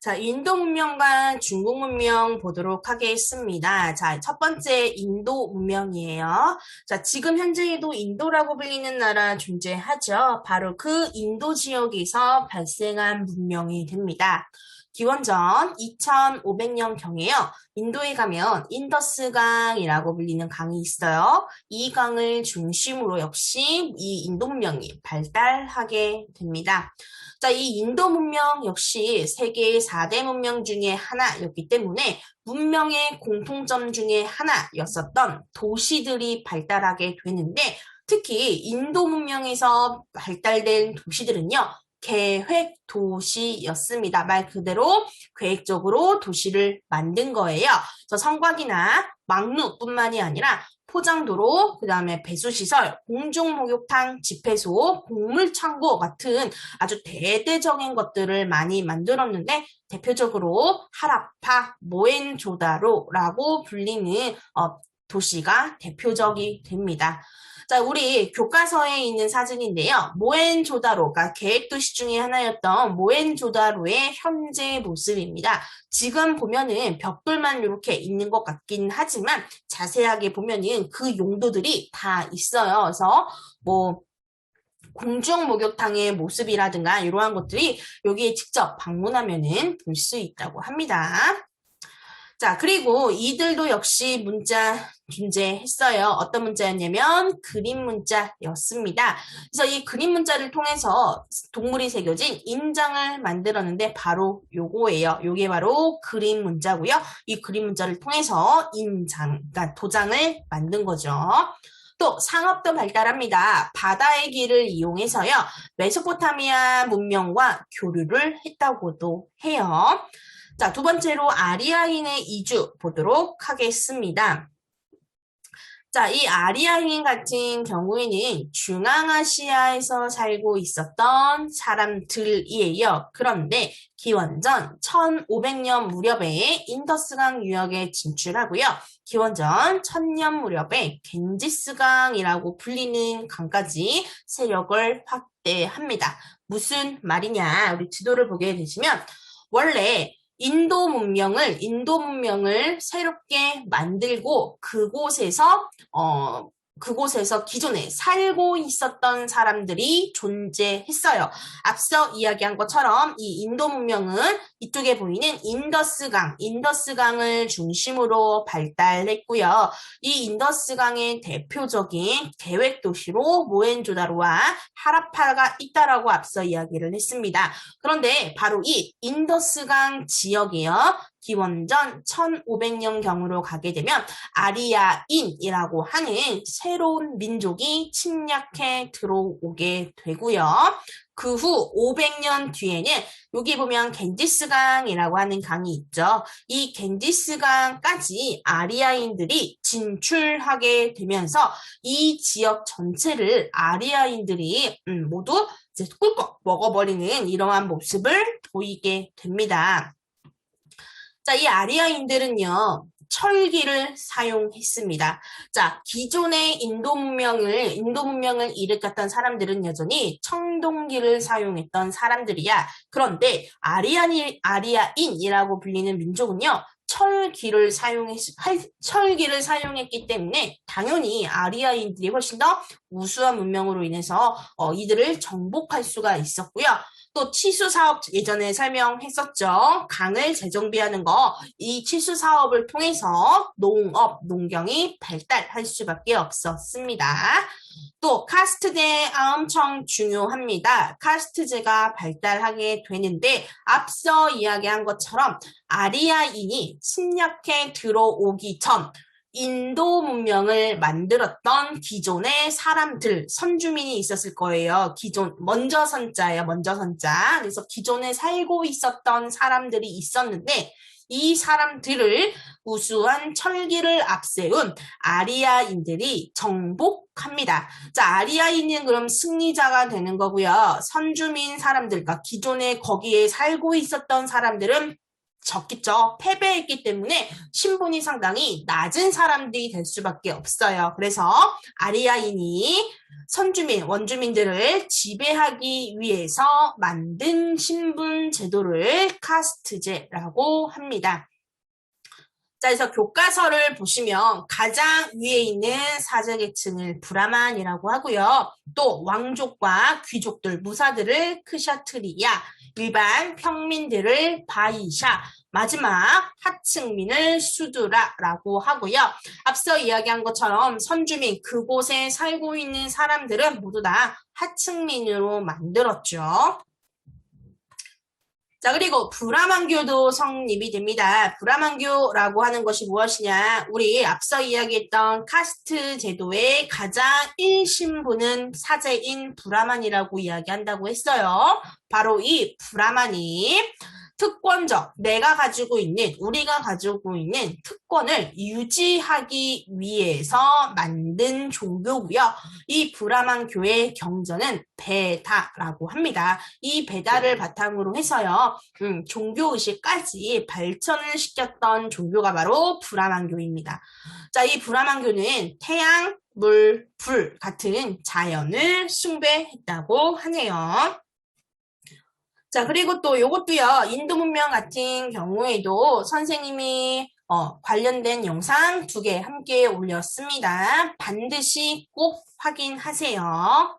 자, 인도 문명과 중국 문명 보도록 하겠습니다. 자, 첫 번째 인도 문명이에요. 자, 지금 현재에도 인도라고 불리는 나라 존재하죠. 바로 그 인도 지역에서 발생한 문명이 됩니다. 기원전 2500년경에요. 인도에 가면 인더스강이라고 불리는 강이 있어요. 이 강을 중심으로 역시 이 인도 문명이 발달하게 됩니다. 자, 이 인도 문명 역시 세계 4대 문명 중에 하나였기 때문에 문명의 공통점 중에 하나였었던 도시들이 발달하게 되는데 특히 인도 문명에서 발달된 도시들은요. 계획 도시였습니다. 말 그대로 계획적으로 도시를 만든 거예요. 그래서 성곽이나 망루뿐만이 아니라 포장도로, 그 다음에 배수시설, 공중목욕탕, 집회소, 곡물창고 같은 아주 대대적인 것들을 많이 만들었는데 대표적으로 하라파, 모헨조다로라고 불리는 도시가 대표적이 됩니다. 자, 우리 교과서에 있는 사진인데요. 모헨조다로가 계획도시 중에 하나였던 모헨조다로의 현재 모습입니다. 지금 보면은 벽돌만 이렇게 있는 것 같긴 하지만 자세하게 보면은 그 용도들이 다 있어요. 그래서 뭐 공중 목욕탕의 모습이라든가 이러한 것들이 여기에 직접 방문하면은 볼 수 있다고 합니다. 자, 그리고 이들도 역시 문자 존재했어요. 어떤 문자였냐면 그림 문자였습니다. 그래서 이 그림 문자를 통해서 동물이 새겨진 인장을 만들었는데 바로 요거예요. 요게 바로 그림 문자고요. 이 그림 문자를 통해서 인장, 그러니까 도장을 만든 거죠. 또 상업도 발달합니다. 바다의 길을 이용해서요. 메소포타미아 문명과 교류를 했다고도 해요. 자, 두 번째로 아리아인의 이주 보도록 하겠습니다. 자, 이 아리아인 같은 경우에는 중앙아시아에서 살고 있었던 사람들이에요. 그런데 기원전 1500년 무렵에 인더스강 유역에 진출하고요. 기원전 1000년 무렵에 겐지스강이라고 불리는 강까지 세력을 확대합니다. 무슨 말이냐? 우리 지도를 보게 되시면 원래 인도 문명을 새롭게 만들고 그곳에서 기존에 살고 있었던 사람들이 존재했어요. 앞서 이야기한 것처럼 이 인도 문명은 이쪽에 보이는 인더스강을 중심으로 발달했고요. 이 인더스강의 대표적인 계획 도시로 모헨조다로와 하라파가 있다라고 앞서 이야기를 했습니다. 그런데 바로 이 인더스강 지역이요. 기원전 1500년경으로 가게 되면 아리아인이라고 하는 새로운 민족이 침략해 들어오게 되고요. 그 후 500년 뒤에는 여기 보면 겐지스강이라고 하는 강이 있죠. 이 겐지스강까지 아리아인들이 진출하게 되면서 이 지역 전체를 아리아인들이 모두 이제 꿀꺽 먹어버리는 이러한 모습을 보이게 됩니다. 자, 이 아리아인들은요, 철기를 사용했습니다. 자, 기존의 인도 문명을 일으켰던 사람들은 여전히 청동기를 사용했던 사람들이야. 그런데 아리아인이라고 불리는 민족은요, 철기를 사용했기 때문에 당연히 아리아인들이 훨씬 더 우수한 문명으로 인해서 이들을 정복할 수가 있었고요. 또 치수 사업 예전에 설명했었죠. 강을 재정비하는 거, 이 치수 사업을 통해서 농경이 발달할 수밖에 없었습니다. 또 카스트제 엄청 중요합니다. 카스트제가 발달하게 되는데 앞서 이야기한 것처럼 아리아인이 침략해 들어오기 전 인도 문명을 만들었던 기존의 사람들, 선주민이 있었을 거예요. 먼저 선자예요, 먼저 선자. 그래서 기존에 살고 있었던 사람들이 있었는데, 이 사람들을 우수한 철기를 앞세운 아리아인들이 정복합니다. 자, 아리아인은 그럼 승리자가 되는 거고요. 선주민 사람들, 그러니까 기존에 거기에 살고 있었던 사람들은 적겠죠. 패배했기 때문에 신분이 상당히 낮은 사람들이 될 수밖에 없어요. 그래서 아리아인이 선주민, 원주민들을 지배하기 위해서 만든 신분 제도를 카스트제라고 합니다. 자, 그래서 교과서를 보시면 가장 위에 있는 사제계층을 브라만이라고 하고요. 또 왕족과 귀족들, 무사들을 크샤트리야, 일반 평민들을 바이샤, 마지막 하층민을 수두라라고 하고요. 앞서 이야기한 것처럼 선주민, 그곳에 살고 있는 사람들은 모두 다 하층민으로 만들었죠. 자, 그리고 브라만교도 성립이 됩니다. 브라만교라고 하는 것이 무엇이냐? 우리 앞서 이야기했던 카스트 제도의 가장 1신분은 사제인 브라만이라고 이야기한다고 했어요. 바로 이 브라만이 특권적, 내가 가지고 있는, 우리가 가지고 있는 특권을 유지하기 위해서 만든 종교고요. 이 브라만교의 경전은 베다라고 합니다. 이 베다를 바탕으로 해서요, 종교의식까지 발전을 시켰던 종교가 바로 브라만교입니다. 자, 이 브라만교는 태양, 물, 불 같은 자연을 숭배했다고 하네요. 자, 그리고 또 요것도요, 인도 문명 같은 경우에도 선생님이 관련된 영상 2개 함께 올렸습니다. 반드시 꼭 확인하세요.